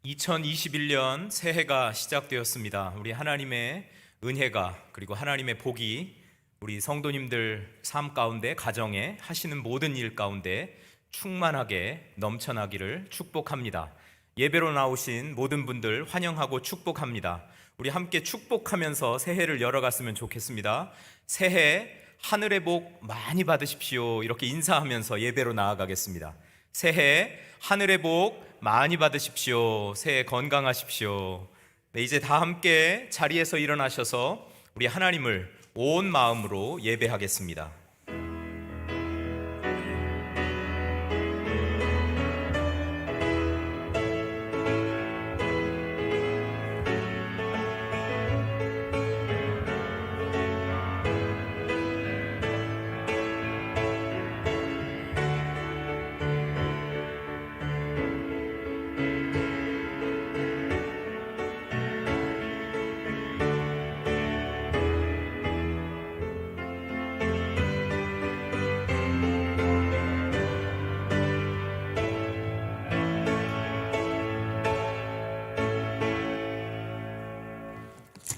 2021년 새해가 시작되었습니다. 우리 하나님의 은혜가 그리고 하나님의 복이 우리 성도님들 삶 가운데 가정에 하시는 모든 일 가운데 충만하게 넘쳐나기를 축복합니다. 예배로 나오신 모든 분들 환영하고 축복합니다. 우리 함께 축복하면서 새해를 열어갔으면 좋겠습니다. 새해 하늘의 복 많이 받으십시오. 이렇게 인사하면서 예배로 나아가겠습니다. 새해 하늘의 복 많이 받으십시오. 새해 건강하십시오. 네, 이제 다 함께 자리에서 일어나셔서 우리 하나님을 온 마음으로 예배하겠습니다.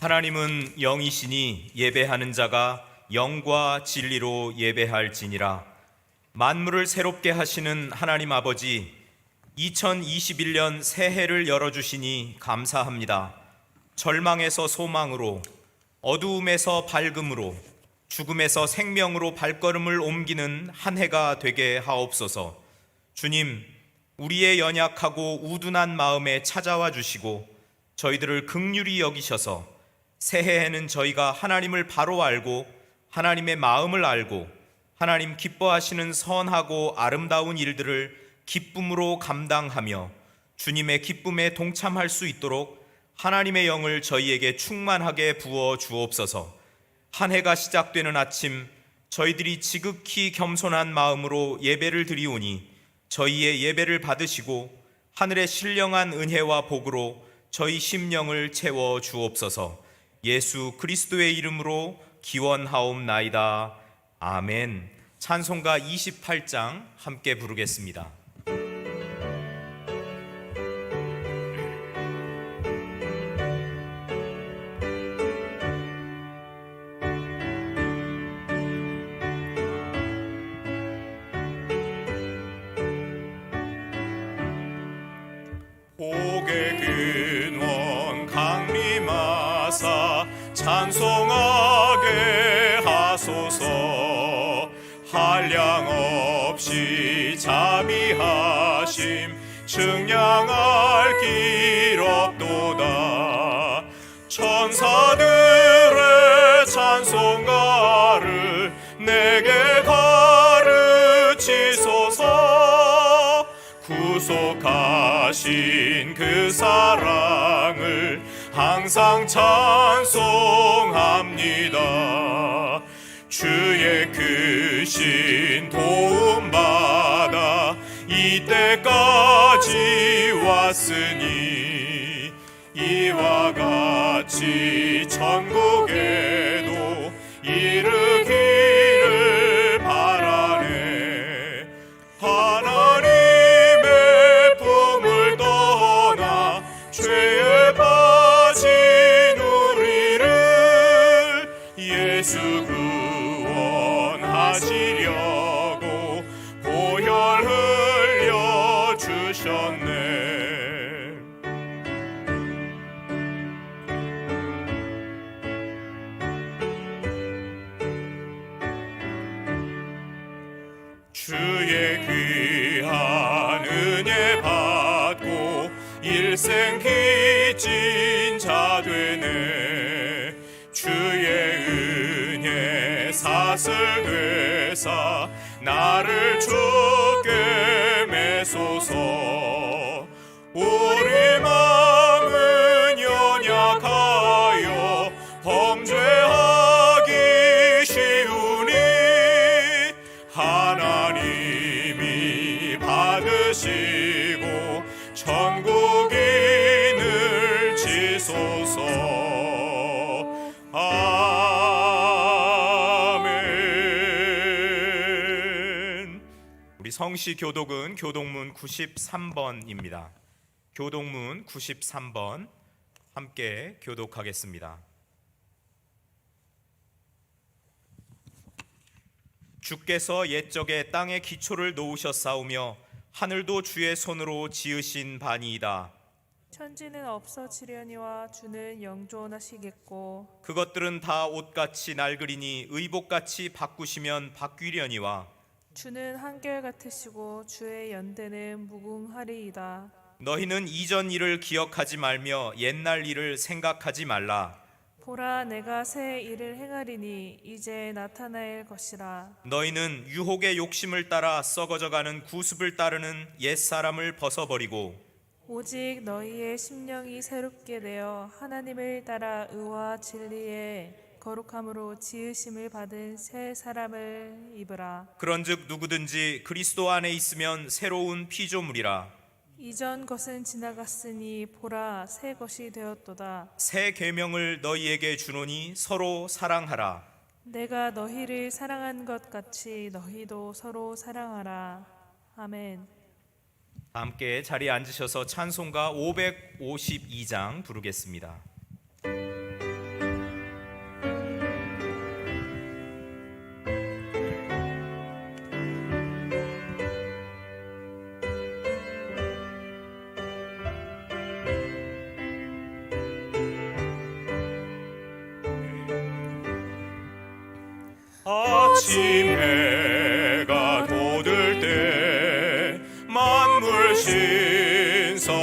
하나님은 영이시니 예배하는 자가 영과 진리로 예배할지니라. 만물을 새롭게 하시는 하나님 아버지, 2021년 새해를 열어주시니 감사합니다. 절망에서 소망으로, 어두움에서 밝음으로, 죽음에서 생명으로 발걸음을 옮기는 한 해가 되게 하옵소서. 주님, 우리의 연약하고 우둔한 마음에 찾아와 주시고 저희들을 긍휼히 여기셔서 새해에는 저희가 하나님을 바로 알고 하나님의 마음을 알고 하나님 기뻐하시는 선하고 아름다운 일들을 기쁨으로 감당하며 주님의 기쁨에 동참할 수 있도록 하나님의 영을 저희에게 충만하게 부어 주옵소서. 한 해가 시작되는 아침 저희들이 지극히 겸손한 마음으로 예배를 드리오니 저희의 예배를 받으시고 하늘의 신령한 은혜와 복으로 저희 심령을 채워 주옵소서. 예수 그리스도의 이름으로 기원하옵나이다. 아멘. 찬송가 28장 함께 부르겠습니다. 복의 근원 강림하사 찬송하게 하소서. 한량없이 자비하심 증량할 길 없도다. 천사들의 찬송가를 내게 가르치소서. 구속하신 그 사랑을 항상 찬송합니다. 주의 크신 도움받아 이때까지 왔으니 이와 같이 천국에도 이르기를 바라네. 하나님의 품을 떠나 죄에 빠진 우리를 예수 구원하시려고 보혈 흘려 주셨네. 주의 귀한 은혜 받고 일생 빚진 자 되네. 주의 은혜 사슬 되사 나를 주께 매소서. 우리 마음은 연약하여 범죄하기 쉬우니 하나님이 받으시고 천국인을 지소서. 아멘. 우리 성시 교독은 교독문 93번입니다. 교동문 93번 함께 교독하겠습니다. 주께서 옛적에 땅에 기초를 놓으셨사오며 하늘도 주의 손으로 지으신 바니이다. 천지는 없어지려니와 주는 영존하시겠고 그것들은 다 옷같이 낡으리니 의복같이 바꾸시면 바뀌려니와 주는 한결같으시고 주의 연대는 무궁하리이다. 너희는 이전 일을 기억하지 말며 옛날 일을 생각하지 말라. 보라, 내가 새 일을 행하리니 이제 나타날 것이라. 너희는 유혹의 욕심을 따라 썩어져가는 구습을 따르는 옛사람을 벗어버리고 오직 너희의 심령이 새롭게 되어 하나님을 따라 의와 진리의 거룩함으로 지으심을 받은 새 사람을 입으라. 그런즉 누구든지 그리스도 안에 있으면 새로운 피조물이라. 이전 것은 지나갔으니 보라, 새 것이 되었도다. 새 계명을 너희에게 주노니 서로 사랑하라. 내가 너희를 사랑한 것 같이 너희도 서로 사랑하라. 아멘. 함께 자리에 앉으셔서 찬송가 552장 부르겠습니다. 아침 해가 돋을 때 만물 신선하여라.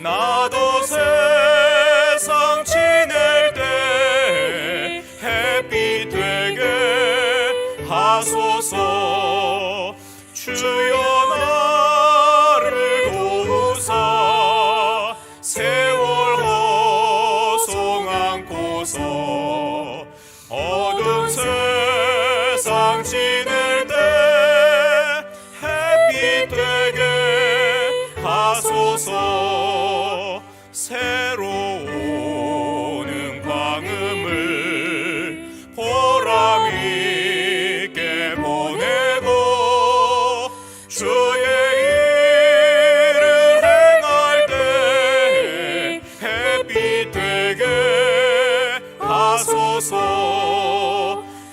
나도 세상 지낼 때 햇빛 되게 하소서. 주여 나를 도우사 세월 허송 안고서 어두운 세상 지낼 때 햇빛 되게 하소서. 새로 오는 광음을 보람 있게 보내고 주의 일을 행할 때 햇빛 되게 하소서.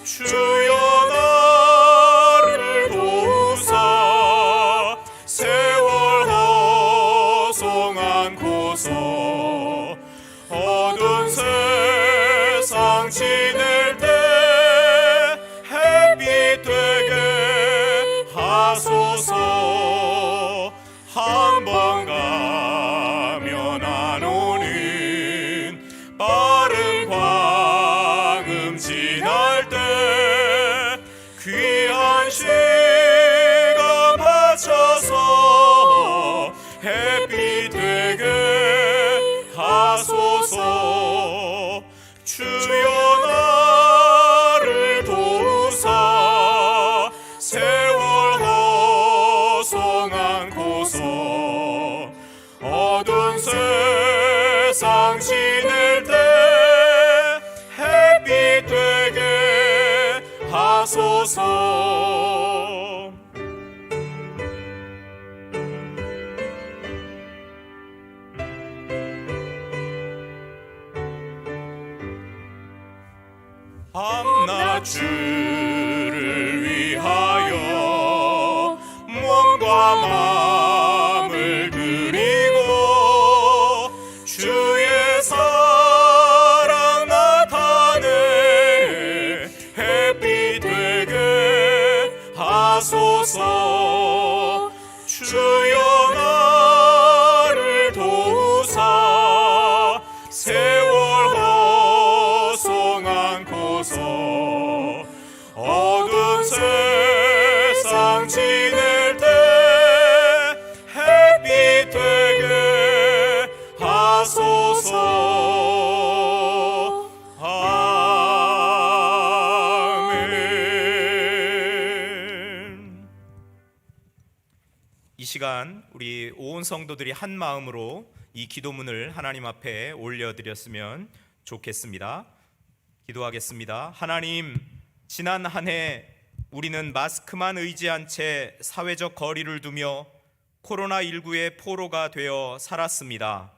주여 나를 도우사 세월 허송 안고서 어두운 세상 지낼 때 햇빛 되게 하소서. 한 번 가면 안 오는 빠른 광음 지날 때 귀한 시간 바쳐서 햇빛 되게 하소서. 주여 나를 도우사 세월 허송 안고서 어두운 세상 지낼 때 햇빛 되게 하소서. 밤낮 주를 위하여 몸과 마음을 드리고 주의 사랑 나타내 햇빛 되게 하소서. 주여 나를 도우사 세월 허송 안고서 어두운 세상 지낼 때 햇빛 되게 하소서. 아멘. 이 시간 우리 온 성도들이 한 마음으로 이 기도문을 하나님 앞에 올려드렸으면 좋겠습니다. 기도하겠습니다. 하나님, 지난 한 해 우리는 마스크만 의지한 채 사회적 거리를 두며 코로나19의 포로가 되어 살았습니다.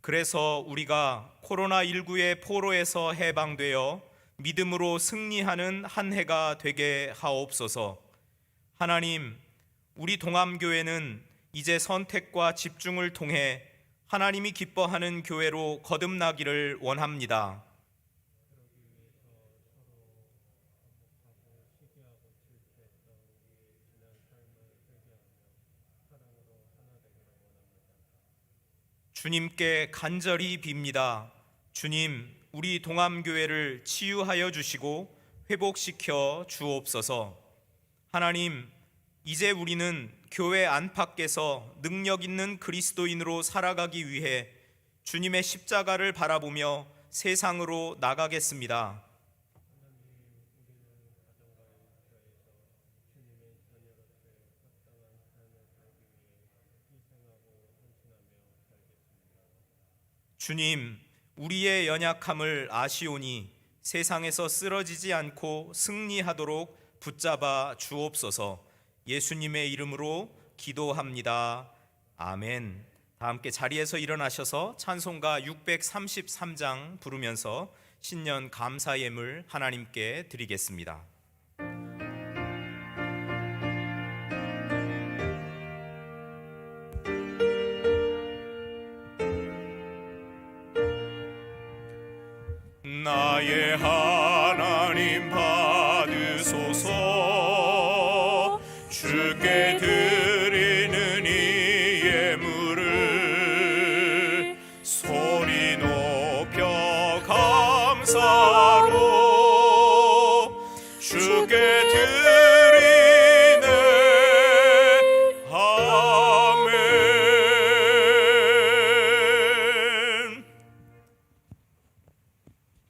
그래서 우리가 코로나19의 포로에서 해방되어 믿음으로 승리하는 한 해가 되게 하옵소서. 하나님, 우리 동암교회는 이제 선택과 집중을 통해 하나님이 기뻐하는 교회로 거듭나기를 원합니다. 주님께 간절히 빕니다. 주님, 우리 동암교회를 치유하여 주시고 회복시켜 주옵소서. 하나님, 이제 우리는 교회 안팎에서 능력 있는 그리스도인으로 살아가기 위해 주님의 십자가를 바라보며 세상으로 나가겠습니다. 주님, 우리의 연약함을 아시오니 세상에서 쓰러지지 않고 승리하도록 붙잡아 주옵소서. 예수님의 이름으로 기도합니다. 아멘. 다 함께 자리에서 일어나셔서 찬송가 633장 부르면서 신년 감사 예물 하나님께 드리겠습니다. 나의 하나님 받으소서. 주께 드리는 이 예물을 소리 높여 감사로 주께 드리네. 아멘.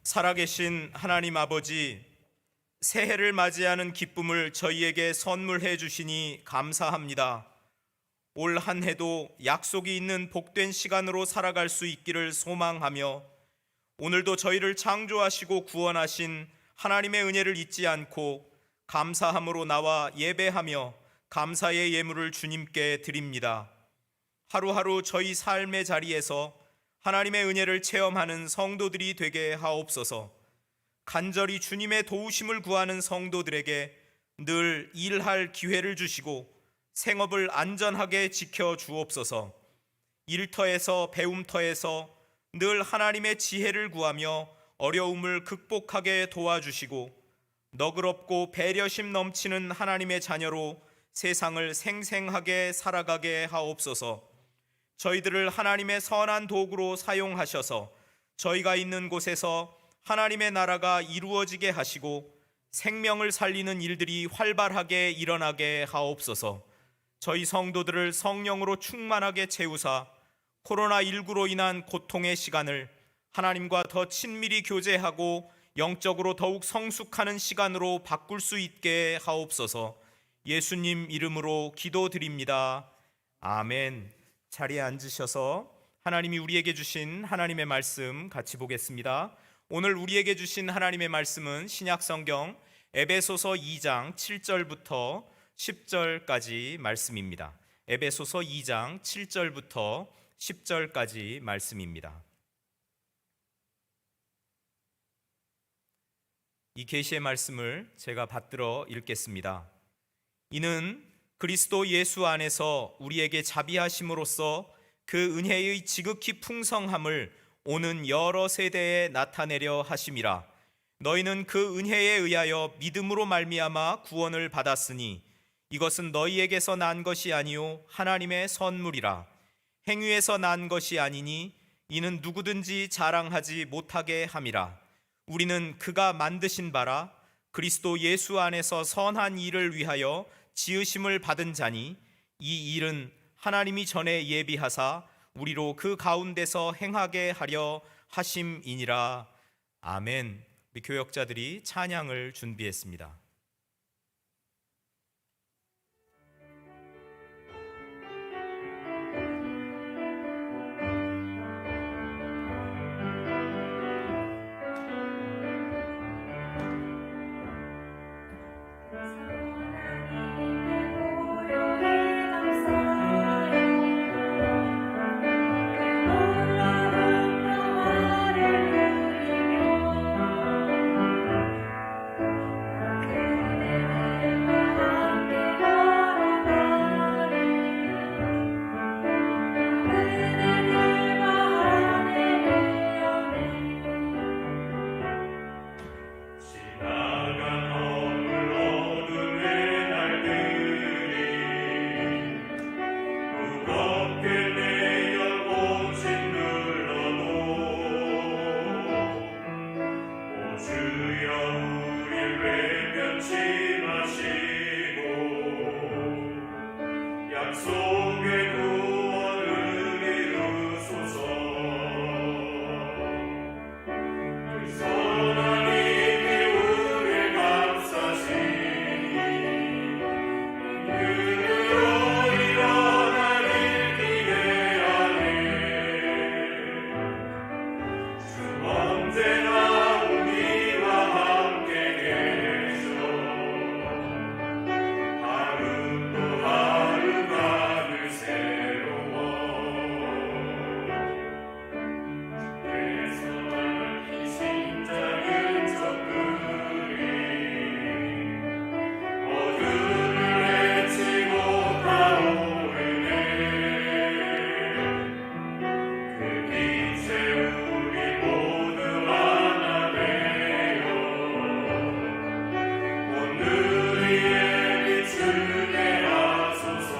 살아계신 하나님 아버지, 새해를 맞이하는 기쁨을 저희에게 선물해 주시니 감사합니다. 올 한 해도 약속이 있는 복된 시간으로 살아갈 수 있기를 소망하며 오늘도 저희를 창조하시고 구원하신 하나님의 은혜를 잊지 않고 감사함으로 나와 예배하며 감사의 예물을 주님께 드립니다. 하루하루 저희 삶의 자리에서 하나님의 은혜를 체험하는 성도들이 되게 하옵소서. 간절히 주님의 도우심을 구하는 성도들에게 늘 일할 기회를 주시고 생업을 안전하게 지켜 주옵소서. 일터에서 배움터에서 늘 하나님의 지혜를 구하며 어려움을 극복하게 도와주시고 너그럽고 배려심 넘치는 하나님의 자녀로 세상을 생생하게 살아가게 하옵소서. 저희들을 하나님의 선한 도구로 사용하셔서 저희가 있는 곳에서 하나님의 나라가 이루어지게 하시고 생명을 살리는 일들이 활발하게 일어나게 하옵소서. 저희 성도들을 성령으로 충만하게 채우사 코로나19로 인한 고통의 시간을 하나님과 더 친밀히 교제하고 영적으로 더욱 성숙하는 시간으로 바꿀 수 있게 하옵소서. 예수님 이름으로 기도드립니다. 아멘. 자리에 앉으셔서 하나님이 우리에게 주신 하나님의 말씀 같이 보겠습니다. 오늘 우리에게 주신 하나님의 말씀은 신약성경 에베소서 2장 7절부터 10절까지 말씀입니다. 에베소서 2장 7절부터 10절까지 말씀입니다. 이 계시의 말씀을 제가 받들어 읽겠습니다. 이는 그리스도 예수 안에서 우리에게 자비하심으로써 그 은혜의 지극히 풍성함을 오는 여러 세대에 나타내려 하심이라. 너희는 그 은혜에 의하여 믿음으로 말미암아 구원을 받았으니 이것은 너희에게서 난 것이 아니요 하나님의 선물이라. 행위에서 난 것이 아니니 이는 누구든지 자랑하지 못하게 함이라. 우리는 그가 만드신 바라 그리스도 예수 안에서 선한 일을 위하여 지으심을 받은 자니 이 일은 하나님이 전에 예비하사 우리로 그 가운데서 행하게 하려 하심이니라. 아멘. 우리 교역자들이 찬양을 준비했습니다. 약속의 구원을 이루소서. 그 선한 힘이 우리를 감싸시니 눈으로 일어나길 기대하네. 주 언제나 우리와 함께 계셔. 하루 또 하루가 늘 새로워. 주께서 밝히신 작은 촛불이 어둠을 헤치고 타오르네. 그 빛에 우리 모두 하나 되어 오늘 위에 비추게 하소서.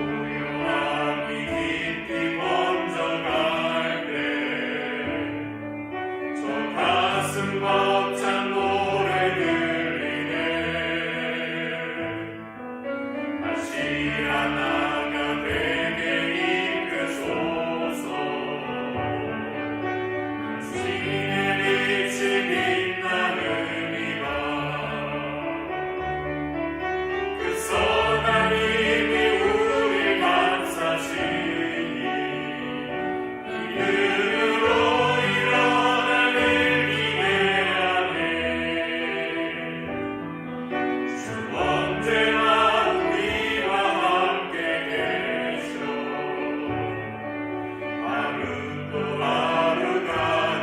고요함이 깊이 번져갈 때 저 가슴 벅찬 노래 들리네. 다시 하나가 되게 이끄소서. 당신의 빛이 빛나는 이밤 그 선한 힘이 우리 감싸시니 이름으로 일어나길 기대하네. 주 언제나 우리와 함께 계셔. 하루 또 하루가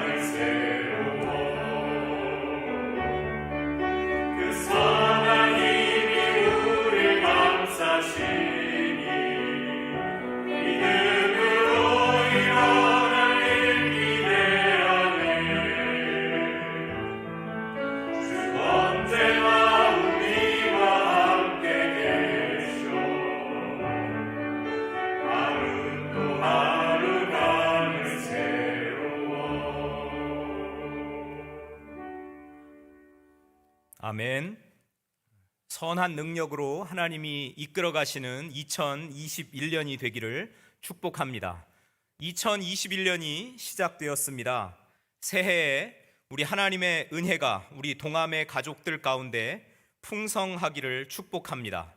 늘 새로워. 그 선한 힘이 우리 감싸시니 믿음으로 일어나길 기대하네. 주 언제나 우리와 함께 계셔. 하루 또 하루가 늘 새로워. 아멘. 선한 능력으로 하나님이 이끌어 가시는 2021년이 되기를 축복합니다. 2021년이 시작되었습니다. 새해에 우리 하나님의 은혜가 우리 동암의 가족들 가운데 풍성하기를 축복합니다.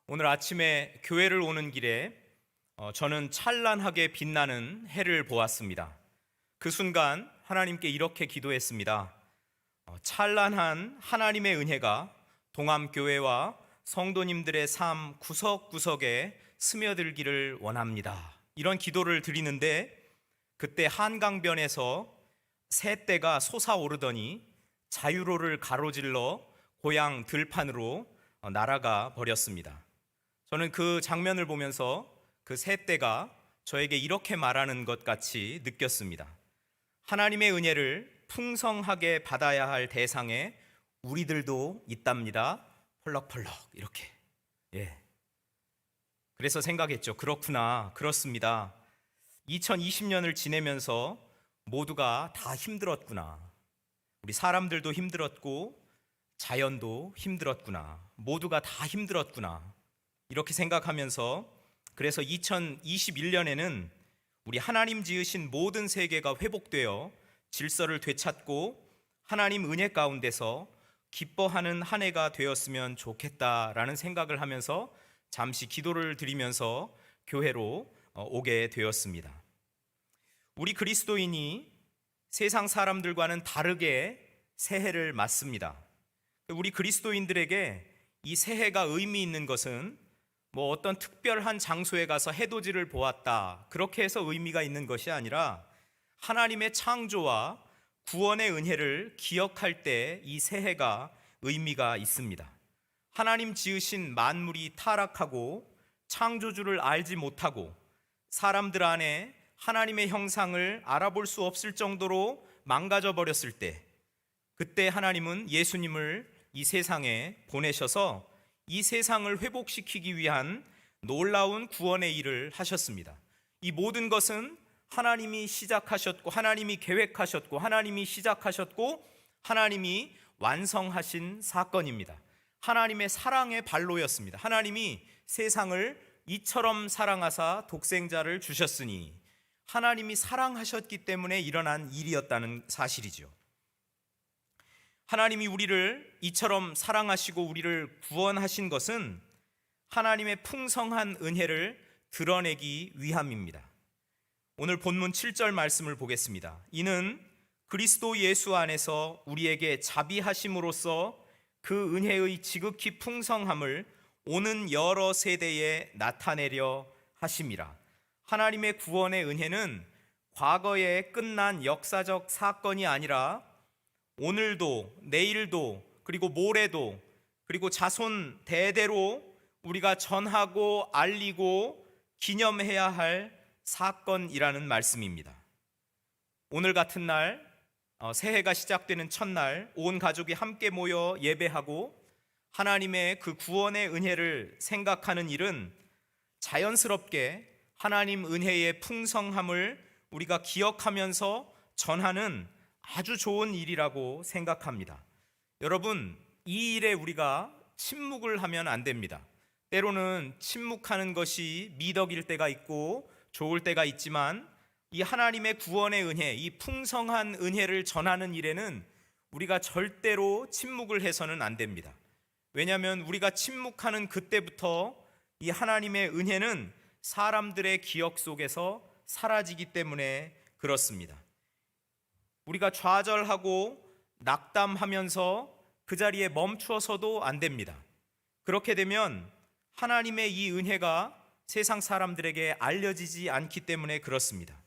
오늘 아침에 교회를 오는 길에 저는 찬란하게 빛나는 해를 보았습니다. 그 순간 하나님께 이렇게 기도했습니다. 찬란한 하나님의 은혜가 동암교회와 성도님들의 삶 구석구석에 스며들기를 원합니다. 이런 기도를 드리는데 그때 한강변에서 새떼가 솟아오르더니 자유로를 가로질러 고향 들판으로 날아가 버렸습니다. 저는 그 장면을 보면서 그 새떼가 저에게 이렇게 말하는 것 같이 느꼈습니다. 하나님의 은혜를 풍성하게 받아야 할 대상에 우리들도 있답니다. 펄럭펄럭 이렇게. 그래서 생각했죠. 그렇구나. 그렇습니다. 2020년을 지내면서 모두가 다 힘들었구나. 우리 사람들도 힘들었고 자연도 힘들었구나. 모두가 다 힘들었구나. 이렇게 생각하면서 그래서 2021년에는 우리 하나님 지으신 모든 세계가 회복되어 질서를 되찾고 하나님 은혜 가운데서 기뻐하는 한 해가 되었으면 좋겠다라는 생각을 하면서 잠시 기도를 드리면서 교회로 오게 되었습니다. 우리 그리스도인이 세상 사람들과는 다르게 새해를 맞습니다. 우리 그리스도인들에게 이 새해가 의미 있는 것은 어떤 특별한 장소에 가서 해돋이를 보았다 그렇게 해서 의미가 있는 것이 아니라 하나님의 창조와 구원의 은혜를 기억할 때 이 새해가 의미가 있습니다. 하나님 지으신 만물이 타락하고 창조주를 알지 못하고 사람들 안에 하나님의 형상을 알아볼 수 없을 정도로 망가져 버렸을 때 그때 하나님은 예수님을 이 세상에 보내셔서 이 세상을 회복시키기 위한 놀라운 구원의 일을 하셨습니다. 이 모든 것은 하나님이 시작하셨고 하나님이 계획하셨고 하나님이 시작하셨고 하나님이 완성하신 사건입니다. 하나님의 사랑의 발로였습니다. 하나님이 세상을 이처럼 사랑하사 독생자를 주셨으니 하나님이 사랑하셨기 때문에 일어난 일이었다는 사실이죠. 하나님이 우리를 이처럼 사랑하시고 우리를 구원하신 것은 하나님의 풍성한 은혜를 드러내기 위함입니다. 오늘 본문 7절 말씀을 보겠습니다. 이는 그리스도 예수 안에서 우리에게 자비하심으로써 그 은혜의 지극히 풍성함을 오는 여러 세대에 나타내려 하심이라. 하나님의 구원의 은혜는 과거에 끝난 역사적 사건이 아니라 오늘도, 내일도, 그리고 모레도, 그리고 자손 대대로 우리가 전하고 알리고 기념해야 할 사건이라는 말씀입니다. 오늘 같은 날, 새해가 시작되는 첫날, 온 가족이 함께 모여 예배하고 하나님의 그 구원의 은혜를 생각하는 일은 자연스럽게 하나님 은혜의 풍성함을 우리가 기억하면서 전하는 아주 좋은 일이라고 생각합니다. 여러분, 이 일에 우리가 침묵을 하면 안 됩니다. 때로는 침묵하는 것이 미덕일 때가 있고 좋을 때가 있지만 이 하나님의 구원의 은혜, 이 풍성한 은혜를 전하는 일에는 우리가 절대로 침묵을 해서는 안 됩니다. 왜냐하면 우리가 침묵하는 그때부터 이 하나님의 은혜는 사람들의 기억 속에서 사라지기 때문에 그렇습니다. 우리가 좌절하고 낙담하면서 그 자리에 멈추어서도 안 됩니다. 그렇게 되면 하나님의 이 은혜가 세상 사람들에게 알려지지 않기 때문에 그렇습니다.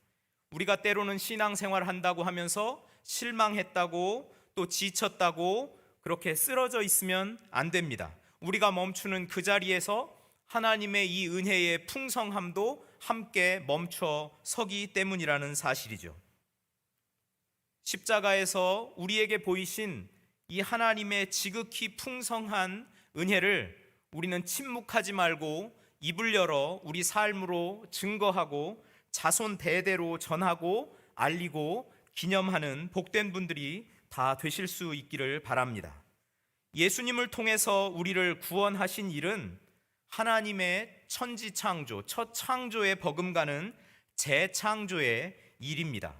우리가 때로는 신앙생활 한다고 하면서 실망했다고 또 지쳤다고 그렇게 쓰러져 있으면 안 됩니다. 우리가 멈추는 그 자리에서 하나님의 이 은혜의 풍성함도 함께 멈춰 서기 때문이라는 사실이죠. 십자가에서 우리에게 보이신 이 하나님의 지극히 풍성한 은혜를 우리는 침묵하지 말고 입을 열어 우리 삶으로 증거하고 자손 대대로 전하고 알리고 기념하는 복된 분들이 다 되실 수 있기를 바랍니다. 예수님을 통해서 우리를 구원하신 일은 하나님의 천지창조, 첫 창조에 버금가는 재창조의 일입니다.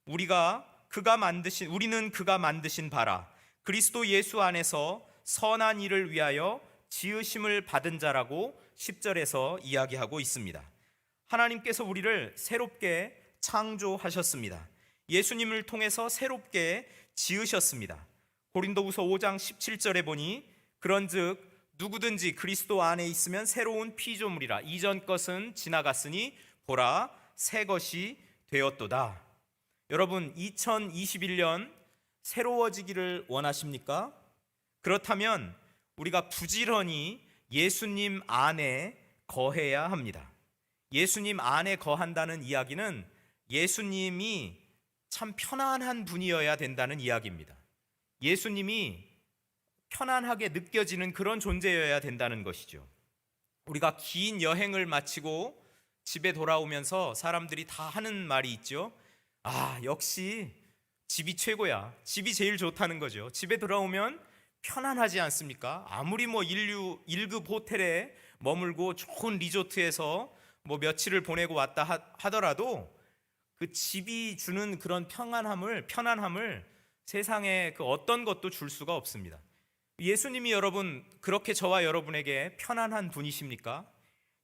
우리는 그가 만드신 바라 그리스도 예수 안에서 선한 일을 위하여 지으심을 받은 자라고 10절에서 이야기하고 있습니다. 하나님께서 우리를 새롭게 창조하셨습니다. 예수님을 통해서 새롭게 지으셨습니다. 고린도후서 5장 17절에 보니 그런즉 누구든지 그리스도 안에 있으면 새로운 피조물이라 이전 것은 지나갔으니 보라 새 것이 되었도다. 여러분 2021년 새로워지기를 원하십니까? 그렇다면 우리가 부지런히 예수님 안에 거해야 합니다. 예수님 안에 거한다는 이야기는 예수님이 참 편안한 분이어야 된다는 이야기입니다. 예수님이 편안하게 느껴지는 그런 존재여야 된다는 것이죠. 우리가 긴 여행을 마치고 집에 돌아오면서 사람들이 다 하는 말이 있죠. 역시 집이 최고야. 집이 제일 좋다는 거죠. 집에 돌아오면 편안하지 않습니까? 아무리 인류 1급 호텔에 머물고 좋은 리조트에서 며칠을 보내고 왔다 하더라도 그 집이 주는 그런 편안함을 세상에 그 어떤 것도 줄 수가 없습니다. 예수님이 여러분 그렇게 저와 여러분에게 편안한 분이십니까?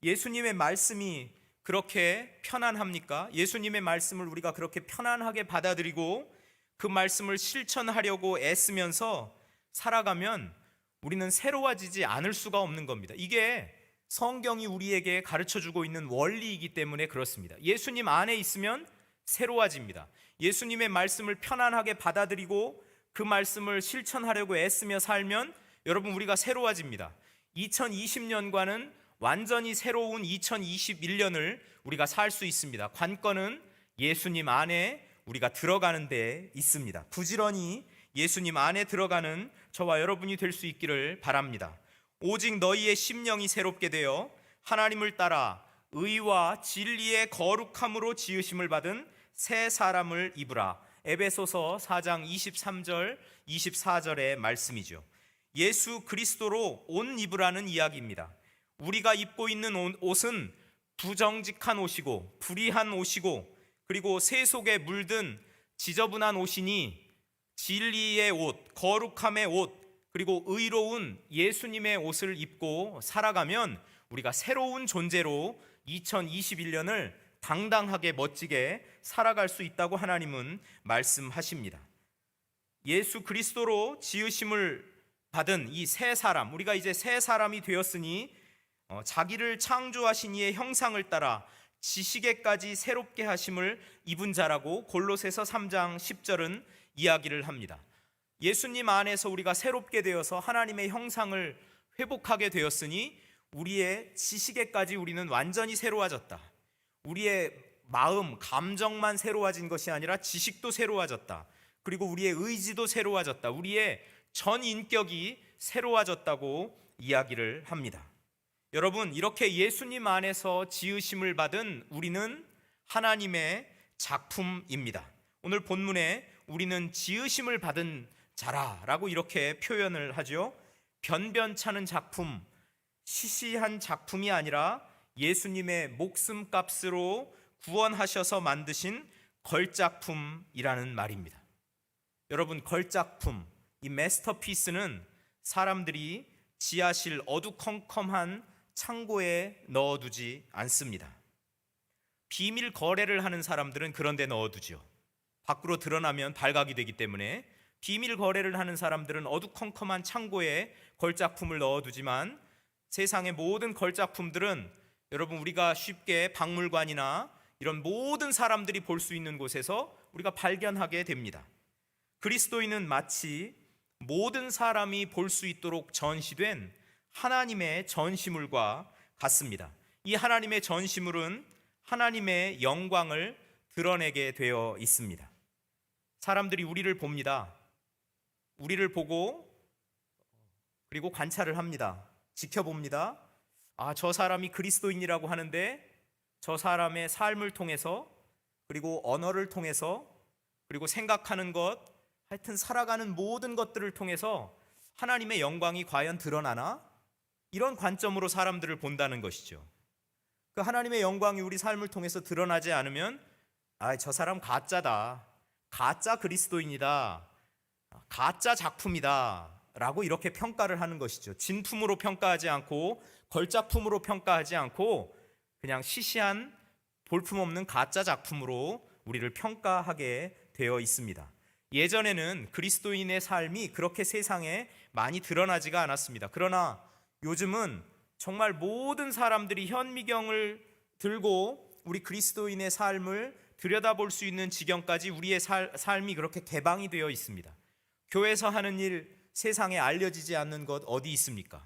예수님의 말씀이 그렇게 편안합니까? 예수님의 말씀을 우리가 그렇게 편안하게 받아들이고 그 말씀을 실천하려고 애쓰면서 살아가면 우리는 새로워지지 않을 수가 없는 겁니다. 이게 성경이 우리에게 가르쳐주고 있는 원리이기 때문에 그렇습니다. 예수님 안에 있으면 새로워집니다. 예수님의 말씀을 편안하게 받아들이고 그 말씀을 실천하려고 애쓰며 살면 여러분 우리가 새로워집니다. 2020년과는 완전히 새로운 2021년을 우리가 살 수 있습니다. 관건은 예수님 안에 우리가 들어가는 데 있습니다. 부지런히 예수님 안에 들어가는 저와 여러분이 될 수 있기를 바랍니다. 오직 너희의 심령이 새롭게 되어 하나님을 따라 의와 진리의 거룩함으로 지으심을 받은 새 사람을 입으라. 에베소서 4장 23절 24절의 말씀이죠. 예수 그리스도로 옷 입으라는 이야기입니다. 우리가 입고 있는 옷은 부정직한 옷이고 불의한 옷이고 그리고 세 속에 물든 지저분한 옷이니 진리의 옷, 거룩함의 옷, 그리고 의로운 예수님의 옷을 입고 살아가면 우리가 새로운 존재로 2021년을 당당하게 멋지게 살아갈 수 있다고 하나님은 말씀하십니다. 예수 그리스도로 지으심을 받은 이 새 사람, 우리가 이제 새 사람이 되었으니 자기를 창조하신 이의 형상을 따라 지식에까지 새롭게 하심을 입은 자라고 골로새서 3장 10절은 이야기를 합니다. 예수님 안에서 우리가 새롭게 되어서 하나님의 형상을 회복하게 되었으니 우리의 지식에까지 우리는 완전히 새로워졌다. 우리의 마음, 감정만 새로워진 것이 아니라 지식도 새로워졌다. 그리고 우리의 의지도 새로워졌다. 우리의 전 인격이 새로워졌다고 이야기를 합니다. 여러분, 이렇게 예수님 안에서 지으심을 받은 우리는 하나님의 작품입니다. 오늘 본문에 우리는 지으심을 받은 자라라고 이렇게 표현을 하죠. 변변찮은 작품, 시시한 작품이 아니라 예수님의 목숨값으로 구원하셔서 만드신 걸작품이라는 말입니다. 여러분, 걸작품, 이 마스터피스는 사람들이 지하실 어두컴컴한 창고에 넣어두지 않습니다. 비밀 거래를 하는 사람들은 그런 데 넣어두죠. 밖으로 드러나면 발각이 되기 때문에 비밀 거래를 하는 사람들은 어두컴컴한 창고에 걸작품을 넣어두지만 세상의 모든 걸작품들은 여러분 우리가 쉽게 박물관이나 이런 모든 사람들이 볼 수 있는 곳에서 우리가 발견하게 됩니다. 그리스도인은 마치 모든 사람이 볼 수 있도록 전시된 하나님의 전시물과 같습니다. 이 하나님의 전시물은 하나님의 영광을 드러내게 되어 있습니다. 사람들이 우리를 봅니다. 우리를 보고 그리고 관찰을 합니다. 지켜봅니다. 아, 저 사람이 그리스도인이라고 하는데 저 사람의 삶을 통해서 그리고 언어를 통해서 그리고 생각하는 것, 하여튼 살아가는 모든 것들을 통해서 하나님의 영광이 과연 드러나나? 이런 관점으로 사람들을 본다는 것이죠. 그 하나님의 영광이 우리 삶을 통해서 드러나지 않으면 아, 저 사람 가짜다. 가짜 그리스도인이다. 가짜 작품이다. 라고 이렇게 평가를 하는 것이죠. 진품으로 평가하지 않고 걸작품으로 평가하지 않고 그냥 시시한 볼품없는 가짜 작품으로 우리를 평가하게 되어 있습니다. 예전에는 그리스도인의 삶이 그렇게 세상에 많이 드러나지가 않았습니다. 그러나 요즘은 정말 모든 사람들이 현미경을 들고 우리 그리스도인의 삶을 들여다볼 수 있는 지경까지 우리의 삶이 그렇게 개방이 되어 있습니다. 교회에서 하는 일 세상에 알려지지 않는 것 어디 있습니까?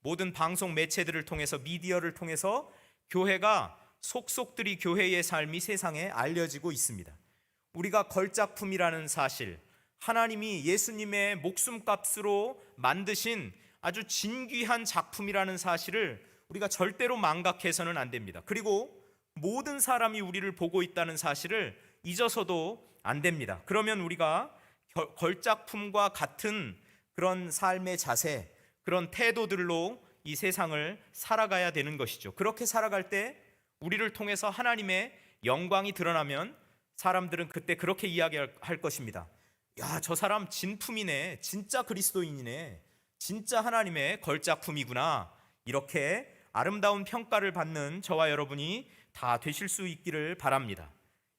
모든 방송 매체들을 통해서 미디어를 통해서 교회가 속속들이 교회의 삶이 세상에 알려지고 있습니다. 우리가 걸작품이라는 사실, 하나님이 예수님의 목숨값으로 만드신 아주 진귀한 작품이라는 사실을 우리가 절대로 망각해서는 안 됩니다. 그리고 모든 사람이 우리를 보고 있다는 사실을 잊어서도 안 됩니다. 그러면 우리가 걸작품과 같은 그런 삶의 자세, 그런 태도들로 이 세상을 살아가야 되는 것이죠. 그렇게 살아갈 때 우리를 통해서 하나님의 영광이 드러나면 사람들은 그때 그렇게 이야기할 것입니다. 야, 저 사람 진품이네. 진짜 그리스도인이네. 진짜 하나님의 걸작품이구나. 이렇게 아름다운 평가를 받는 저와 여러분이 다 되실 수 있기를 바랍니다.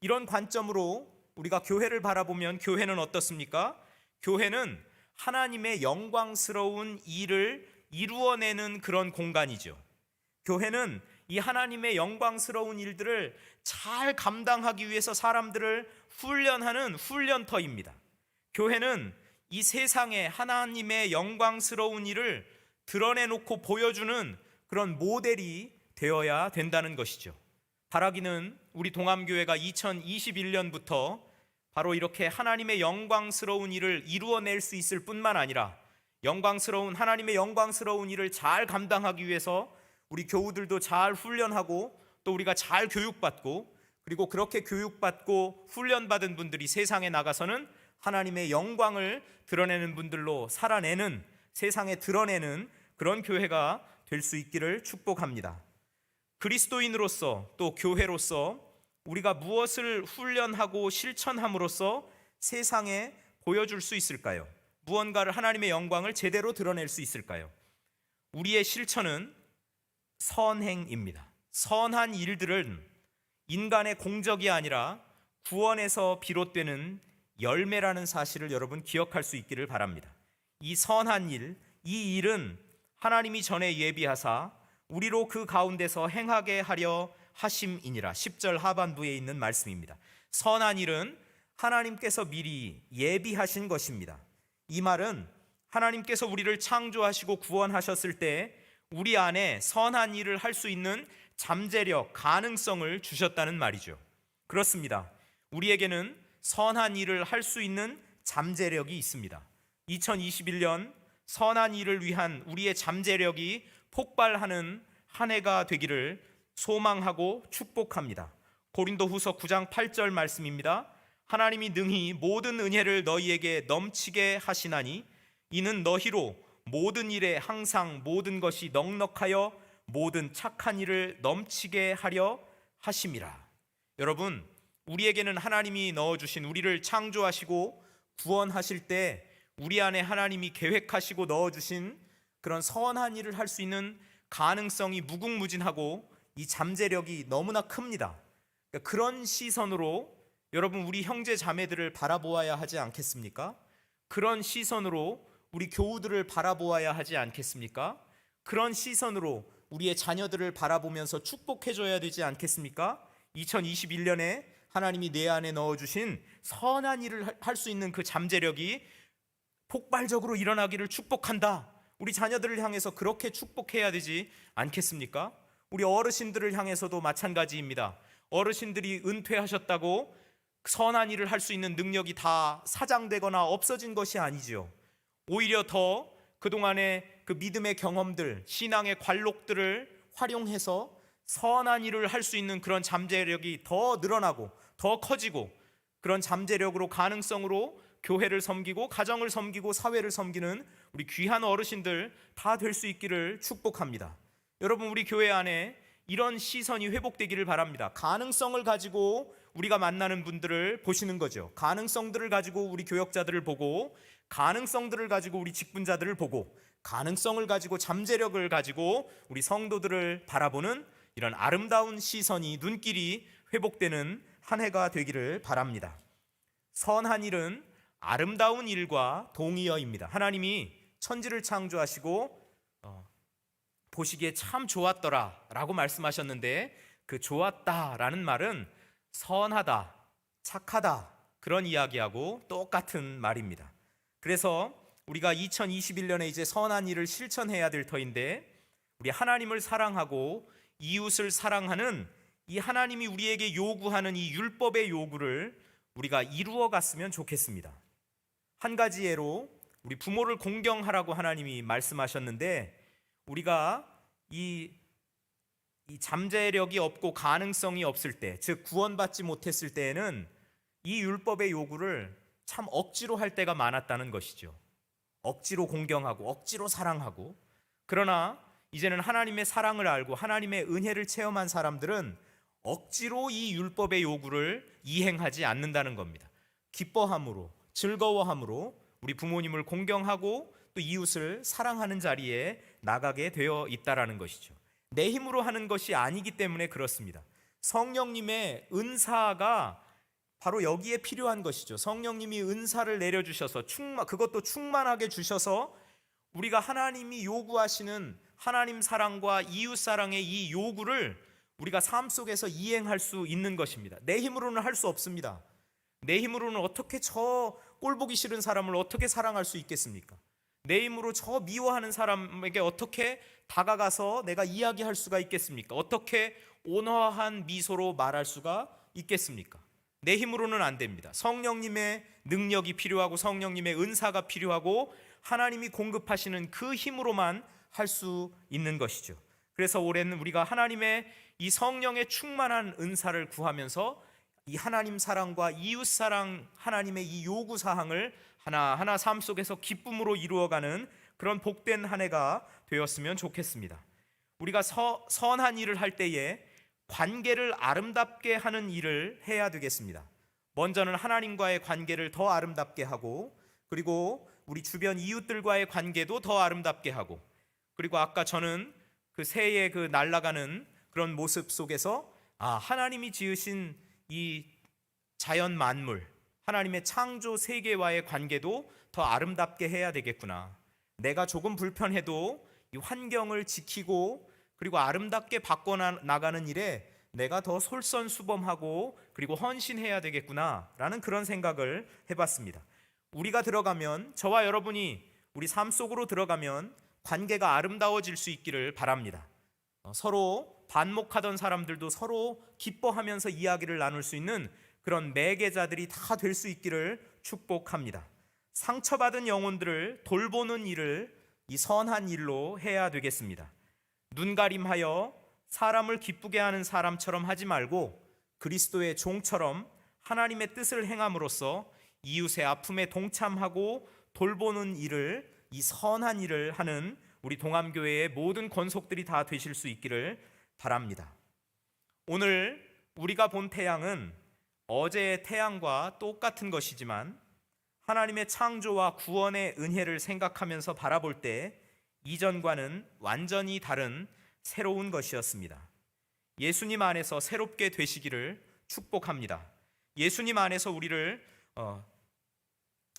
이런 관점으로 우리가 교회를 바라보면 교회는 어떻습니까? 교회는 하나님의 영광스러운 일을 이루어내는 그런 공간이죠. 교회는 이 하나님의 영광스러운 일들을 잘 감당하기 위해서 사람들을 훈련하는 훈련터입니다. 교회는 이 세상에 하나님의 영광스러운 일을 드러내놓고 보여주는 그런 모델이 되어야 된다는 것이죠. 바라기는 우리 동암교회가 2021년부터 바로 이렇게 하나님의 영광스러운 일을 이루어낼 수 있을 뿐만 아니라 하나님의 영광스러운 일을 잘 감당하기 위해서 우리 교우들도 잘 훈련하고 또 우리가 잘 교육받고 그리고 그렇게 교육받고 훈련받은 분들이 세상에 나가서는 하나님의 영광을 드러내는 분들로 살아내는 세상에 드러내는 그런 교회가 될 수 있기를 축복합니다. 그리스도인으로서 또 교회로서 우리가 무엇을 훈련하고 실천함으로써 세상에 보여줄 수 있을까요? 무언가를 하나님의 영광을 제대로 드러낼 수 있을까요? 우리의 실천은 선행입니다. 선한 일들은 인간의 공적이 아니라 구원에서 비롯되는 열매라는 사실을 여러분 기억할 수 있기를 바랍니다. 이 선한 일, 이 일은 하나님이 전에 예비하사 우리로 그 가운데서 행하게 하려 하심이니라. 10절 하반부에 있는 말씀입니다. 선한 일은 하나님께서 미리 예비하신 것입니다. 이 말은 하나님께서 우리를 창조하시고 구원하셨을 때 우리 안에 선한 일을 할 수 있는 잠재력, 가능성을 주셨다는 말이죠. 그렇습니다. 우리에게는 선한 일을 할 수 있는 잠재력이 있습니다. 2021년 선한 일을 위한 우리의 잠재력이 폭발하는 한 해가 되기를 소망하고 축복합니다. 고린도후서 9장 8절 말씀입니다. 하나님이 능히 모든 은혜를 너희에게 넘치게 하시나니 이는 너희로 모든 일에 항상 모든 것이 넉넉하여 모든 착한 일을 넘치게 하려 하심이라. 여러분, 우리에게는 하나님이 넣어주신, 우리를 창조하시고 구원하실 때 우리 안에 하나님이 계획하시고 넣어주신 그런 선한 일을 할 수 있는 가능성이 무궁무진하고 이 잠재력이 너무나 큽니다. 그러니까 그런 시선으로 여러분 우리 형제 자매들을 바라보아야 하지 않겠습니까? 그런 시선으로 우리 교우들을 바라보아야 하지 않겠습니까? 그런 시선으로 우리의 자녀들을 바라보면서 축복해줘야 되지 않겠습니까? 2021년에 하나님이 내 안에 넣어주신 선한 일을 할 수 있는 그 잠재력이 폭발적으로 일어나기를 축복한다. 우리 자녀들을 향해서 그렇게 축복해야 되지 않겠습니까? 우리 어르신들을 향해서도 마찬가지입니다. 어르신들이 은퇴하셨다고 선한 일을 할 수 있는 능력이 다 사장되거나 없어진 것이 아니죠. 오히려 더 그동안의 그 믿음의 경험들, 신앙의 관록들을 활용해서 선한 일을 할 수 있는 그런 잠재력이 더 늘어나고 더 커지고 그런 잠재력으로, 가능성으로 교회를 섬기고 가정을 섬기고 사회를 섬기는 우리 귀한 어르신들 다 될 수 있기를 축복합니다. 여러분, 우리 교회 안에 이런 시선이 회복되기를 바랍니다. 가능성을 가지고 우리가 만나는 분들을 보시는 거죠. 가능성들을 가지고 우리 교역자들을 보고, 가능성들을 가지고 우리 직분자들을 보고, 가능성을 가지고 잠재력을 가지고 우리 성도들을 바라보는 이런 아름다운 시선이, 눈길이 회복되는 한 해가 되기를 바랍니다. 선한 일은 아름다운 일과 동의어입니다. 하나님이 천지를 창조하시고 보시기에 참 좋았더라 라고 말씀하셨는데, 그 좋았다라는 말은 선하다, 착하다, 그런 이야기하고 똑같은 말입니다. 그래서 우리가 2021년에 이제 선한 일을 실천해야 될 터인데, 우리 하나님을 사랑하고 이웃을 사랑하는 이 하나님이 우리에게 요구하는 이 율법의 요구를 우리가 이루어 갔으면 좋겠습니다. 한 가지 예로 우리 부모를 공경하라고 하나님이 말씀하셨는데, 우리가 이 잠재력이 없고 가능성이 없을 때, 즉 구원받지 못했을 때에는 이 율법의 요구를 참 억지로 할 때가 많았다는 것이죠. 억지로 공경하고 억지로 사랑하고. 그러나 이제는 하나님의 사랑을 알고 하나님의 은혜를 체험한 사람들은 억지로 이 율법의 요구를 이행하지 않는다는 겁니다. 기뻐함으로, 즐거워함으로 우리 부모님을 공경하고 또 이웃을 사랑하는 자리에 나가게 되어 있다라는 것이죠. 내 힘으로 하는 것이 아니기 때문에 그렇습니다. 성령님의 은사가 바로 여기에 필요한 것이죠. 성령님이 은사를 내려주셔서 그것도 충만하게 주셔서 우리가 하나님이 요구하시는 하나님 사랑과 이웃 사랑의 이 요구를 우리가 삶 속에서 이행할 수 있는 것입니다. 내 힘으로는 할 수 없습니다. 내 힘으로는 어떻게 저 꼴보기 싫은 사람을 어떻게 사랑할 수 있겠습니까? 내 힘으로 저 미워하는 사람에게 어떻게 다가가서 내가 이야기할 수가 있겠습니까? 어떻게 온화한 미소로 말할 수가 있겠습니까? 내 힘으로는 안 됩니다. 성령님의 능력이 필요하고 성령님의 은사가 필요하고 하나님이 공급하시는 그 힘으로만 할 수 있는 것이죠. 그래서 올해는 우리가 하나님의 이 성령의 충만한 은사를 구하면서 이 하나님 사랑과 이웃 사랑, 하나님의 이 요구 사항을 하나하나 삶 속에서 기쁨으로 이루어가는 그런 복된 한 해가 되었으면 좋겠습니다. 우리가 선한 일을 할 때에 관계를 아름답게 하는 일을 해야 되겠습니다. 먼저는 하나님과의 관계를 더 아름답게 하고, 그리고 우리 주변 이웃들과의 관계도 더 아름답게 하고, 그리고 아까 저는 그 새의 그 날아가는 그런 모습 속에서 하나님이 지으신 이 자연 만물, 하나님의 창조 세계와의 관계도 더 아름답게 해야 되겠구나. 내가 조금 불편해도 이 환경을 지키고 그리고 아름답게 바꿔나가는 일에 내가 더 솔선수범하고 그리고 헌신해야 되겠구나라는 그런 생각을 해봤습니다. 우리가 들어가면, 저와 여러분이 우리 삶 속으로 들어가면 관계가 아름다워질 수 있기를 바랍니다. 서로 반목하던 사람들도 서로 기뻐하면서 이야기를 나눌 수 있는 그런 매개자들이 다 될 수 있기를 축복합니다. 상처받은 영혼들을 돌보는 일을 이 선한 일로 해야 되겠습니다. 눈가림하여 사람을 기쁘게 하는 사람처럼 하지 말고 그리스도의 종처럼 하나님의 뜻을 행함으로써 이웃의 아픔에 동참하고 돌보는 일을, 이 선한 일을 하는 우리 동암교회의 모든 권속들이 다 되실 수 있기를 바랍니다. 오늘 우리가 본 태양은 어제의 태양과 똑같은 것이지만 하나님의 창조와 구원의 은혜를 생각하면서 바라볼 때 이전과는 완전히 다른 새로운 것이었습니다. 예수님 안에서 새롭게 되시기를 축복합니다. 예수님 안에서 우리를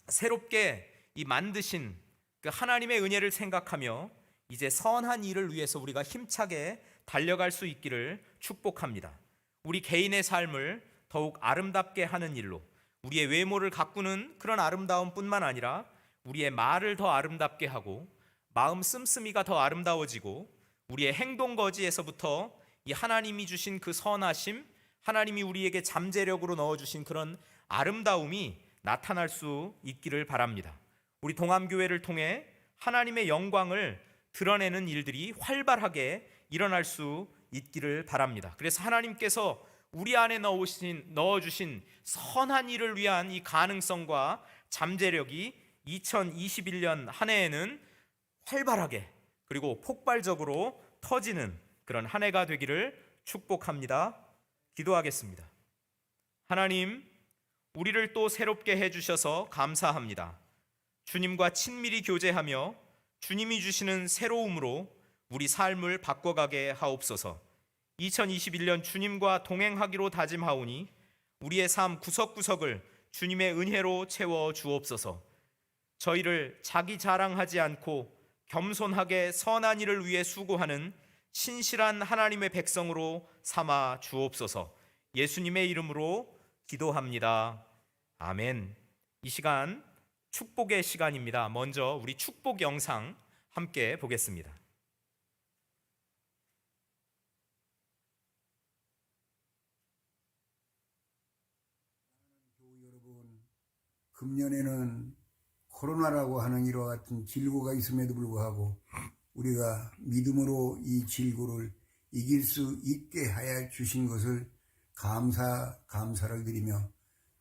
새롭게 만드신 그 하나님의 은혜를 생각하며 이제 선한 일을 위해서 우리가 힘차게 달려갈 수 있기를 축복합니다. 우리 개인의 삶을 더욱 아름답게 하는 일로, 우리의 외모를 가꾸는 그런 아름다움뿐만 아니라 우리의 말을 더 아름답게 하고 마음 씀씀이가 더 아름다워지고 우리의 행동 거지에서부터 이 하나님이 주신 그 선하심, 하나님이 우리에게 잠재력으로 넣어주신 그런 아름다움이 나타날 수 있기를 바랍니다. 우리 동암교회를 통해 하나님의 영광을 드러내는 일들이 활발하게 일어날 수 있기를 바랍니다. 그래서 하나님께서 우리 안에 넣어주신 선한 일을 위한 이 가능성과 잠재력이 2021년 한 해에는 활발하게 그리고 폭발적으로 터지는 그런 한 해가 되기를 축복합니다. 기도하겠습니다. 하나님, 우리를 또 새롭게 해주셔서 감사합니다. 주님과 친밀히 교제하며 주님이 주시는 새로움으로 우리 삶을 바꿔가게 하옵소서. 2021년 주님과 동행하기로 다짐하오니 우리의 삶 구석구석을 주님의 은혜로 채워 주옵소서. 저희를 자기 자랑하지 않고 겸손하게 선한 일을 위해 수고하는 신실한 하나님의 백성으로 삼아 주옵소서. 예수님의 이름으로 기도합니다. 아멘. 이 시간 축복의 시간입니다. 먼저 우리 축복 영상 함께 보겠습니다. 여러분, 금년에는 코로나라고 하는 이와 같은 질고가 있음에도 불구하고 우리가 믿음으로 이 질고를 이길 수 있게 하여 주신 것을 감사를 드리며,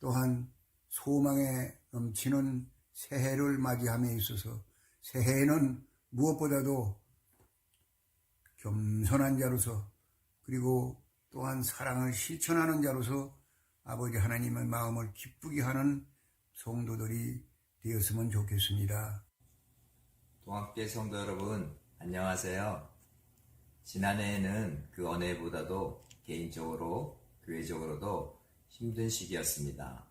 또한 소망에 넘치는 새해를 맞이함에 있어서 새해에는 무엇보다도 겸손한 자로서, 그리고 또한 사랑을 실천하는 자로서 아버지 하나님의 마음을 기쁘게 하는 성도들이 되었으면 좋겠습니다. 동학교회 성도 여러분, 안녕하세요. 지난해에는 그 어느 해보다도 개인적으로, 교회적으로도 힘든 시기였습니다.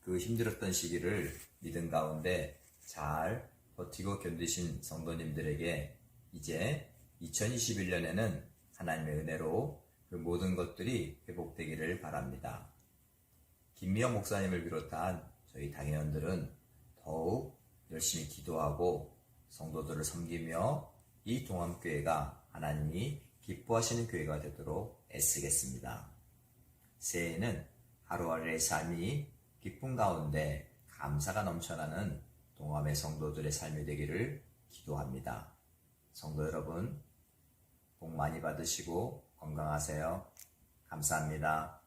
그 힘들었던 시기를 믿음 가운데 잘 버티고 견디신 성도님들에게 이제 2021년에는 하나님의 은혜로 그 모든 것들이 회복되기를 바랍니다. 김미영 목사님을 비롯한 저희 당회원들은 더욱 열심히 기도하고 성도들을 섬기며 이 동암교회가 하나님이 기뻐하시는 교회가 되도록 애쓰겠습니다. 새해에는 하루하루의 삶이 기쁨 가운데 감사가 넘쳐나는 동암의 성도들의 삶이 되기를 기도합니다. 성도 여러분, 복 많이 받으시고 건강하세요. 감사합니다.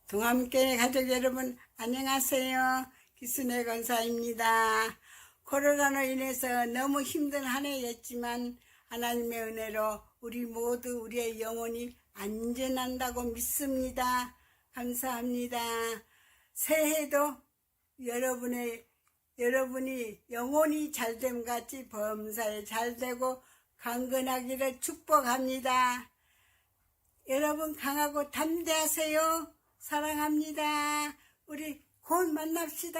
동암교회 가족 여러분, 안녕하세요. 기순의 권사입니다. 코로나로 인해서 너무 힘든 한 해였지만 하나님의 은혜로 우리 모두 우리의 영혼이 안전한다고 믿습니다. 감사합니다. 새해도 여러분이 영혼이 잘됨 같이 범사에 잘되고 강건하기를 축복합니다. 여러분 강하고 담대하세요. 사랑합니다. 우리 곧 만납시다.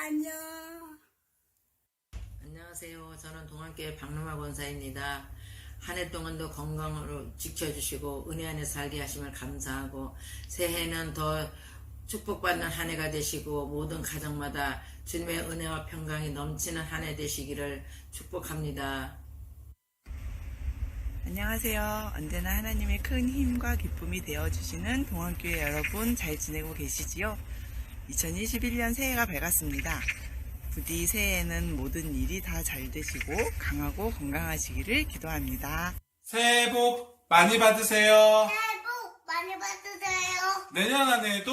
안녕. 안녕하세요. 저는 동안교회 박노마 권사입니다. 한 해 동안도 건강으로 지켜주시고 은혜 안에 살게 하심을 감사하고 새해는 더 축복받는 한 해가 되시고 모든 가정마다 주님의 은혜와 평강이 넘치는 한 해 되시기를 축복합니다. 안녕하세요. 언제나 하나님의 큰 힘과 기쁨이 되어주시는 동안교회 여러분 잘 지내고 계시지요? 2021년 새해가 밝았습니다. 부디 새해에는 모든 일이 다 잘 되시고 강하고 건강하시기를 기도합니다. 새해 복 많이 받으세요. 새해 복 많이 받으세요. 내년 한 해에도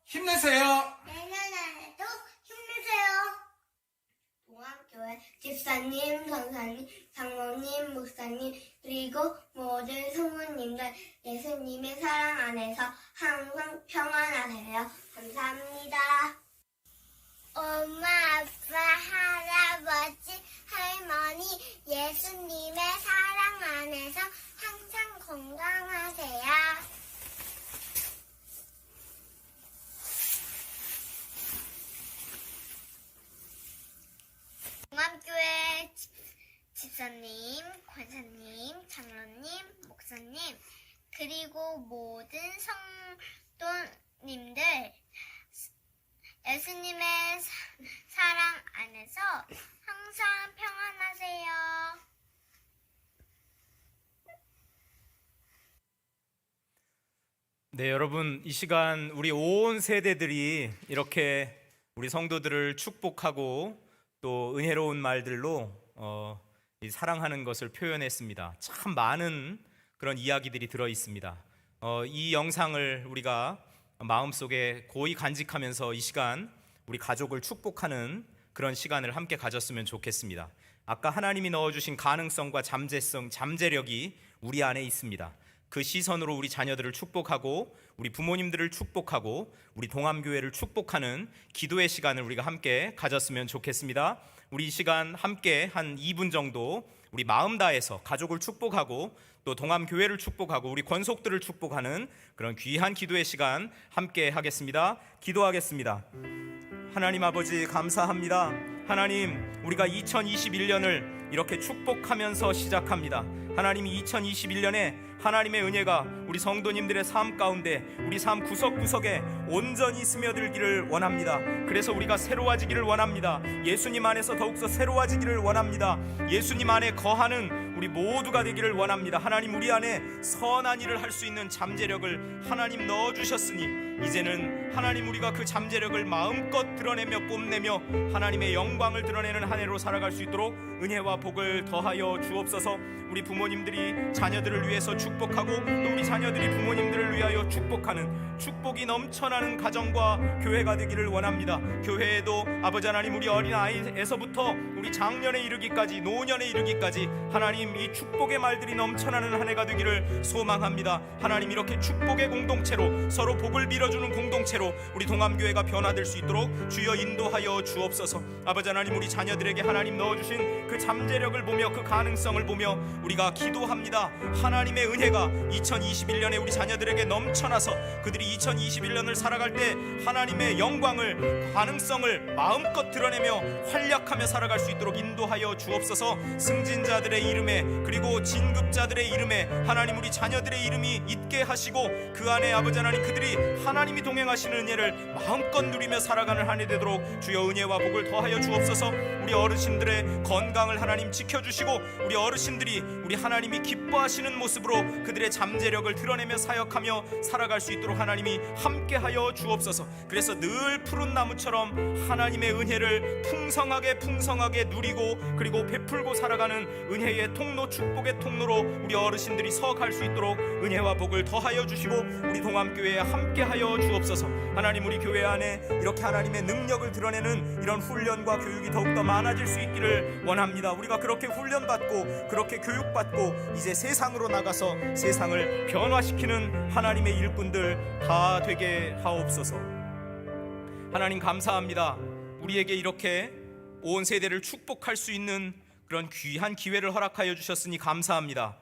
힘내세요. 내년 안에도 힘내세요. 동안교회 집사님, 전사님, 장로님, 목사님, 그리고 모든 성모님들 예수님의 사랑 안에서 항상 평안하세요. 감사합니다. 엄마, 아빠, 할아버지, 할머니, 예수님의 사랑 안에서 항상 건강하세요. 동안교회 집사님, 권사님, 장로님, 목사님, 그리고 모든 성도님들 예수님의 사랑 안에서 항상 평안하세요. 네, 여러분, 이 시간 우리 온 세대들이 이렇게 우리 성도들을 축복하고 또 은혜로운 말들로 이 사랑하는 것을 표현했습니다. 참 많은 그런 이야기들이 들어 있습니다. 이 영상을 우리가 마음속에 고이 간직하면서 이 시간 우리 가족을 축복하는 그런 시간을 함께 가졌으면 좋겠습니다. 아까 하나님이 넣어주신 가능성과 잠재력이 우리 안에 있습니다. 그 시선으로 우리 자녀들을 축복하고 우리 부모님들을 축복하고 우리 동암교회를 축복하는 기도의 시간을 우리가 함께 가졌으면 좋겠습니다. 우리 이 시간 함께 한 2분 정도 우리 마음 다해서 가족을 축복하고 또 동암교회를 축복하고 우리 권속들을 축복하는 그런 귀한 기도의 시간 함께 하겠습니다. 기도하겠습니다. 하나님 아버지 감사합니다. 하나님, 우리가 2021년을 이렇게 축복하면서 시작합니다. 하나님, 2021년에 하나님의 은혜가 우리 성도님들의 삶 가운데 우리 삶 구석구석에 온전히 스며들기를 원합니다. 그래서 우리가 새로워지기를 원합니다. 예수님 안에서 더욱더 새로워지기를 원합니다. 예수님 안에 거하는 우리 모두가 되기를 원합니다. 하나님, 우리 안에 선한 일을 할 수 있는 잠재력을 하나님 넣어주셨으니 이제는 하나님 우리가 그 잠재력을 마음껏 드러내며 뽐내며 하나님의 영광을 드러내는 한 해로 살아갈 수 있도록 은혜와 복을 더하여 주옵소서. 우리 부모님들이 자녀들을 위해서 축복하고 또 우리 자녀들이 부모님들을 위하여 축복하는 축복이 넘쳐나는 가정과 교회가 되기를 원합니다. 교회에도 아버지 하나님, 우리 어린아이에서부터 우리 장년에 이르기까지 노년에 이르기까지 하나님 이 축복의 말들이 넘쳐나는 한 해가 되기를 소망합니다. 하나님, 이렇게 축복의 공동체로 서로 복을 빌어주는 공동체로 우리 동암교회가 변화될 수 있도록 주여 인도하여 주옵소서. 아버지 하나님, 우리 자녀들에게 하나님 넣어주신 그 잠재력을 보며 그 가능성을 보며 우리가 기도합니다. 하나님의 은혜가 2021년에 우리 자녀들에게 넘쳐나서 그들이 2021년을 살아갈 때 하나님의 영광을, 가능성을 마음껏 드러내며 활약하며 살아갈 수 있도록 인도하여 주옵소서. 승진자들의 이름에 그리고 진급자들의 이름에 하나님 우리 자녀들의 이름이 있게 하시고 그 안에 아버지 하나님 그들이 하나님이 동행하시는 은혜를 마음껏 누리며 살아가는 한 해 되도록 주여 은혜와 복을 더하여 주옵소서. 우리 어르신들의 건강을 하나님 지켜주시고 우리 어르신들이 우리 하나님이 기뻐하시는 모습으로 그들의 잠재력을 드러내며 사역하며 살아갈 수 있도록 하나님이 함께하여 주옵소서. 그래서 늘 푸른 나무처럼 하나님의 은혜를 풍성하게 누리고 그리고 베풀고 살아가는 은혜의 통로, 축복의 통로로 우리 어르신들이 서갈 수 있도록 은혜와 복을 더하여 주시고 우리 동암교회에 함께하여 주옵소서. 하나님, 우리 교회 안에 이렇게 하나님의 능력을 드러내는 이런 훈련과 교육이 더욱더 많아질 수 있기를 원합니다. 우리가 그렇게 훈련받고 그렇게 교육받고 이제 세상으로 나가서 세상을 변화시키는 하나님의 일꾼들 다 되게 하옵소서. 하나님 감사합니다. 우리에게 이렇게 온 세대를 축복할 수 있는 그런 귀한 기회를 허락하여 주셨으니 감사합니다.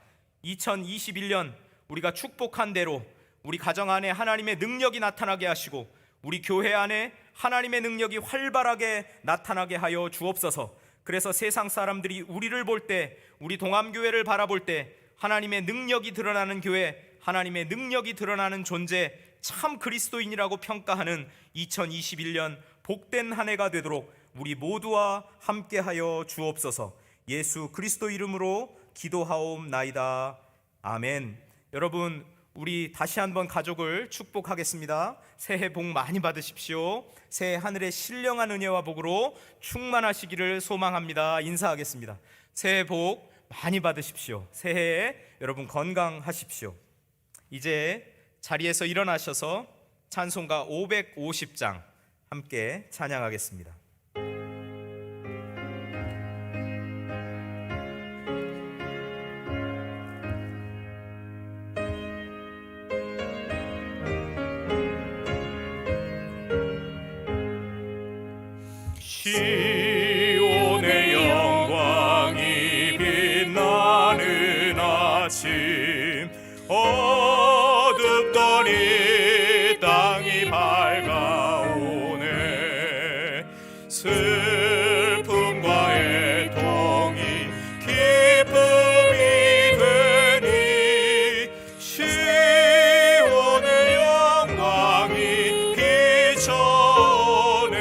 2021년 우리가 축복한 대로 우리 가정 안에 하나님의 능력이 나타나게 하시고 우리 교회 안에 하나님의 능력이 활발하게 나타나게 하여 주옵소서. 그래서 세상 사람들이 우리를 볼 때, 우리 동암교회를 바라볼 때 하나님의 능력이 드러나는 교회, 하나님의 능력이 드러나는 존재, 참 그리스도인이라고 평가하는 2021년 복된 한 해가 되도록 우리 모두와 함께하여 주옵소서. 예수 그리스도 이름으로 기도하옵나이다. 아멘. 여러분, 우리 다시 한번 가족을 축복하겠습니다. 새해 복 많이 받으십시오. 새해 하늘의 신령한 은혜와 복으로 충만하시기를 소망합니다. 인사하겠습니다. 새해 복 많이 받으십시오. 새해에 여러분 건강하십시오. 이제 자리에서 일어나셔서 찬송가 550장 함께 찬양하겠습니다. 시온의 영광이 빛나는 아침, 어둡던 이 땅이 밝아오네. 슬픔과 애통이 기쁨이 되니 시온의 영광이 비춰오네.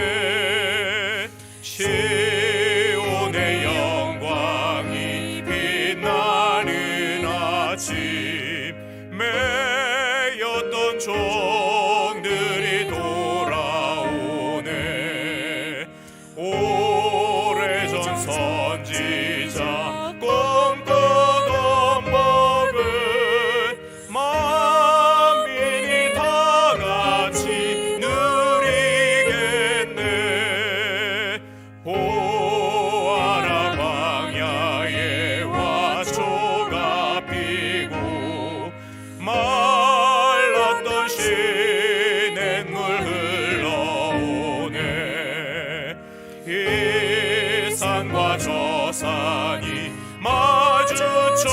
시온의 영광이 빛나는 아침, 매였던 종들이 돌아오네. 오래전 선지자 꿈꾸던 복을 만민이 다 같이 누리겠네. 보아라, 광야에 화초가 피고 말랐던 시냇물 흘러오네. 이 산과 저 산이 마주쳐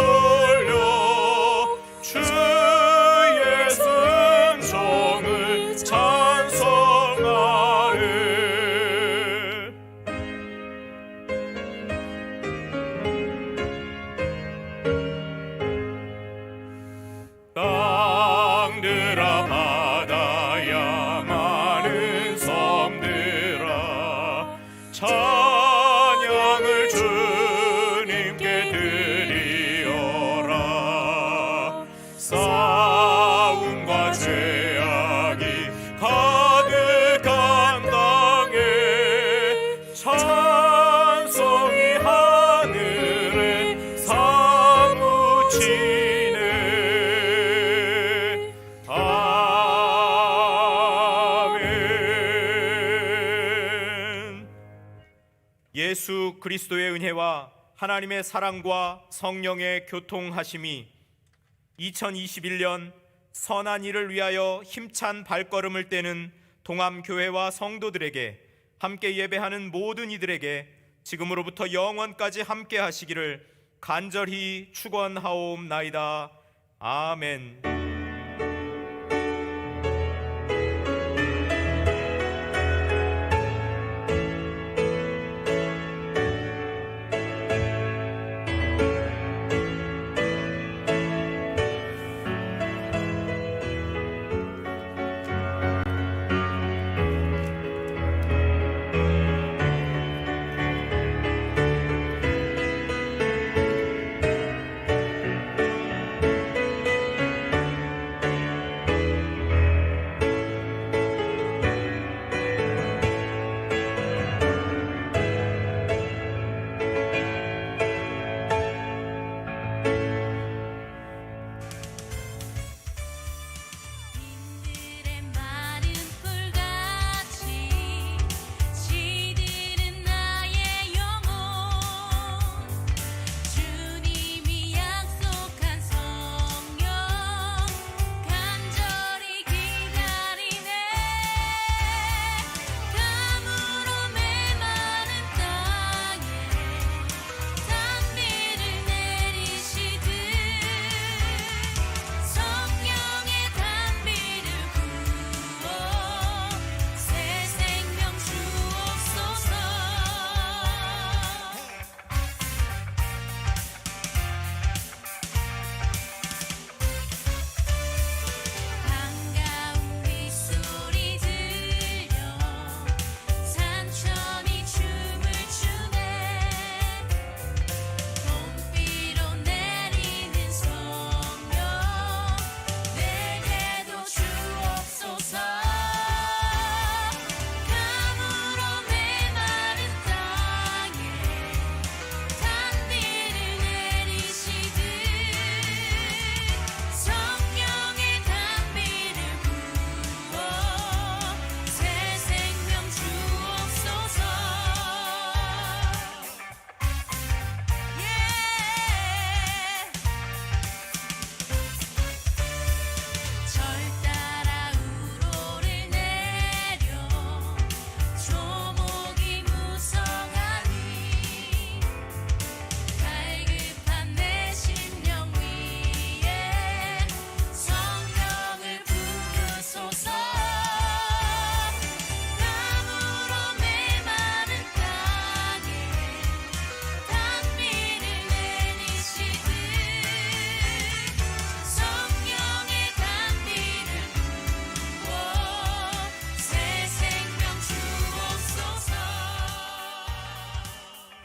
울려 주의 순종을 찬송하네. 땅들아, 바다야, 많은 섬들아, 찬양을 주님께 드리어라. 싸움과 죄악이 가득한 땅에 찬송이 하늘에 사무치네. 아멘. 예수 그리스도의 은혜와 하나님의 사랑과 성령의 교통하심이 2021년 선한 일을 위하여 힘찬 발걸음을 떼는 동암교회와 성도들에게, 함께 예배하는 모든 이들에게 지금으로부터 영원까지 함께 하시기를 간절히 축원하옵나이다. 아멘.